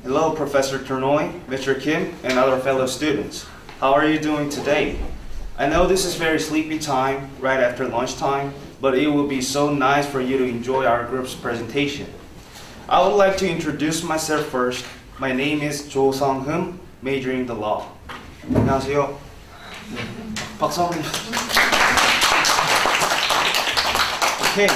Hello, Professor Turnoy, Mr. Kim, and other fellow students. How are you doing today? I know this is very sleepy time, right after lunchtime, but it will be so nice for you to enjoy our group's presentation. I would like to introduce myself first. My name is Jo Sung-hoon, majoring in the law. 안녕하세요. 박사님. Okay,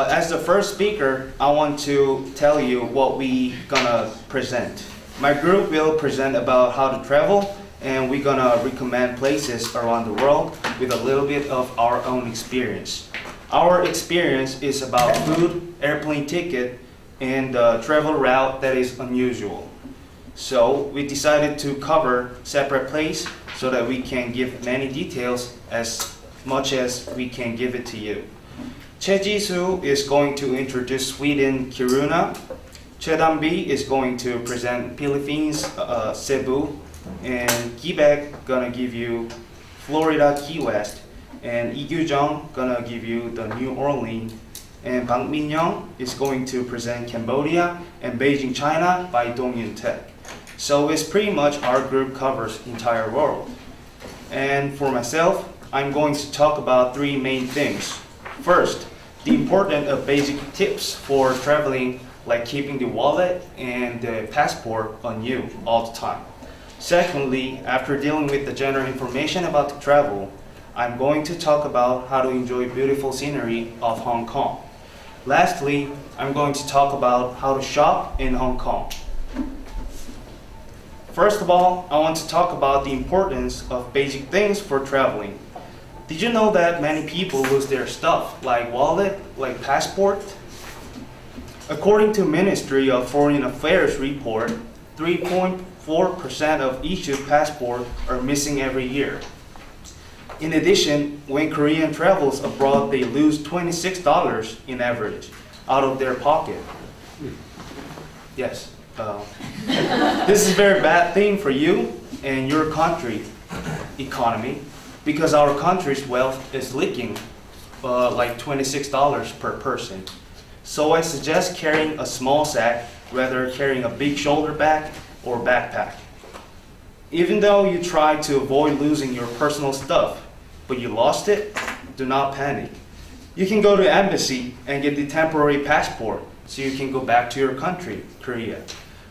as the first speaker, I want to tell you what we gonna present. My group will present about how to travel, and we're gonna recommend places around the world with a little bit of our own experience. Our experience is about food, airplane ticket, and the travel route that is unusual. So we decided to cover separate place so that we can give many details as much as we can give it to you. Che Jisoo is going to introduce Sweden, Kiruna. Che Dambi is going to present Philippines, Cebu, and Quebec gonna give you Florida, Key West, and Lee Gyu-jung gonna give you the New Orleans, and Bang Min-young is going to present Cambodia and Beijing, China by Dongyun Tech. So it's pretty much our group covers the entire world. And for myself, I'm going to talk about three main things. First, the importance of basic tips for traveling, like keeping the wallet and the passport on you all the time. Secondly, after dealing with the general information about the travel, I'm going to talk about how to enjoy beautiful scenery of Hong Kong. Lastly, I'm going to talk about how to shop in Hong Kong. First of all, I want to talk about the importance of basic things for traveling. Did you know that many people lose their stuff, like wallet, like passport? According to Ministry of Foreign Affairs report, 3.4% of issued passports are missing every year. In addition, when Korean travels abroad, they lose $26 in average out of their pocket. Yes. This is a very bad thing for you and your country economy, because our country's wealth is leaking like $26 per person. So I suggest carrying a small sack rather carrying a big shoulder bag or backpack. Even though you try to avoid losing your personal stuff, but you lost it, do not panic. You can go to the embassy and get the temporary passport so you can go back to your country, Korea.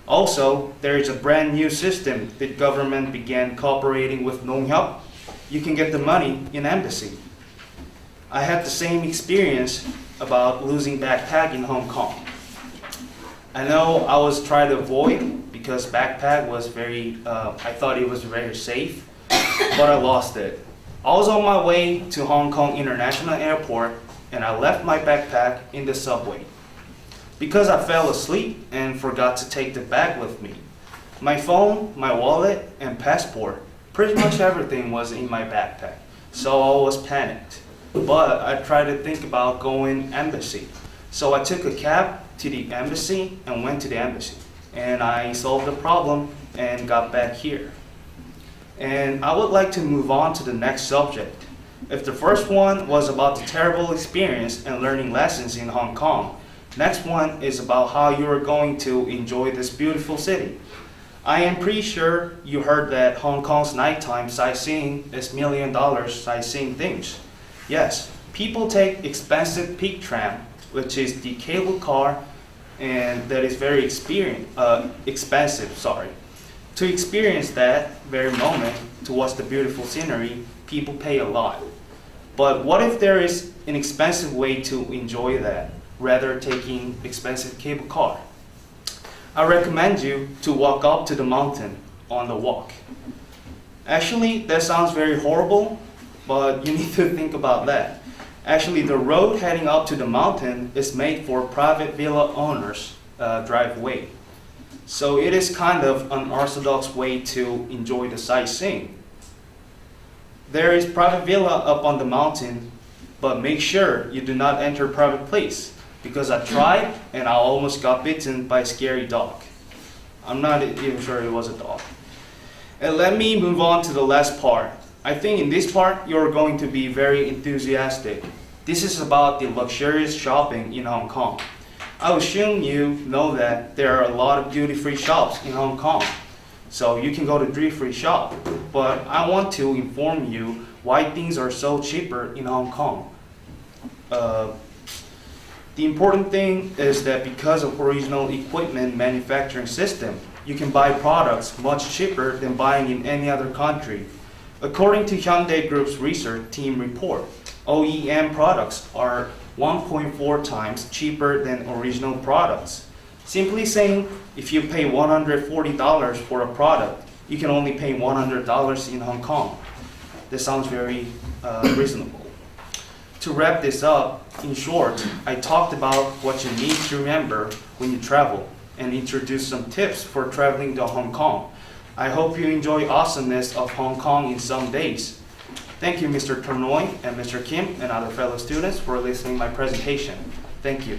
Also, there is a brand new system that government began cooperating with Nonghyup. You can get the money in embassy. I had the same experience about losing backpack in Hong Kong. I know I was trying to avoid because backpack was I thought it was very safe, but I lost it. I was on my way to Hong Kong International Airport and I left my backpack in the subway because I fell asleep and forgot to take the bag with me. My phone, my wallet, and passport, pretty much everything was in my backpack, so I was panicked. But I tried to think about going embassy. So I took a cab to the embassy and went to the embassy. And I solved the problem and got back here. And I would like to move on to the next subject. If the first one was about the terrible experience and learning lessons in Hong Kong, next one is about how you are going to enjoy this beautiful city. I am pretty sure you heard that Hong Kong's nighttime sightseeing is $1 million sightseeing things. Yes, people take expensive peak tram, which is the cable car, and that is very expensive. To experience that very moment, to watch the beautiful scenery, people pay a lot. But what if there is an expensive way to enjoy that, rather taking expensive cable car? I recommend you to walk up to the mountain on the walk. Actually, that sounds very horrible, but you need to think about that. Actually, the road heading up to the mountain is made for private villa owners' driveway. So it is kind of an unorthodox way to enjoy the sightseeing. There is private villa up on the mountain, but make sure you do not enter private place, because I tried and I almost got bitten by a scary dog. I'm not even sure it was a dog. And let me move on to the last part. I think in this part, you're going to be very enthusiastic. This is about the luxurious shopping in Hong Kong. I assume you know that there are a lot of duty-free shops in Hong Kong, so you can go to duty-free shop. But I want to inform you why things are so cheaper in Hong Kong. The important thing is that because of original equipment manufacturing system, you can buy products much cheaper than buying in any other country. According to Hyundai Group's research team report, OEM products are 1.4 times cheaper than original products. Simply saying, if you pay $140 for a product, you can only pay $100 in Hong Kong. This sounds very reasonable. To wrap this up, in short, I talked about what you need to remember when you travel and introduced some tips for traveling to Hong Kong. I hope you enjoy awesomeness of Hong Kong in some days. Thank you, Mr. Tornoy and Mr. Kim and other fellow students for listening to my presentation. Thank you.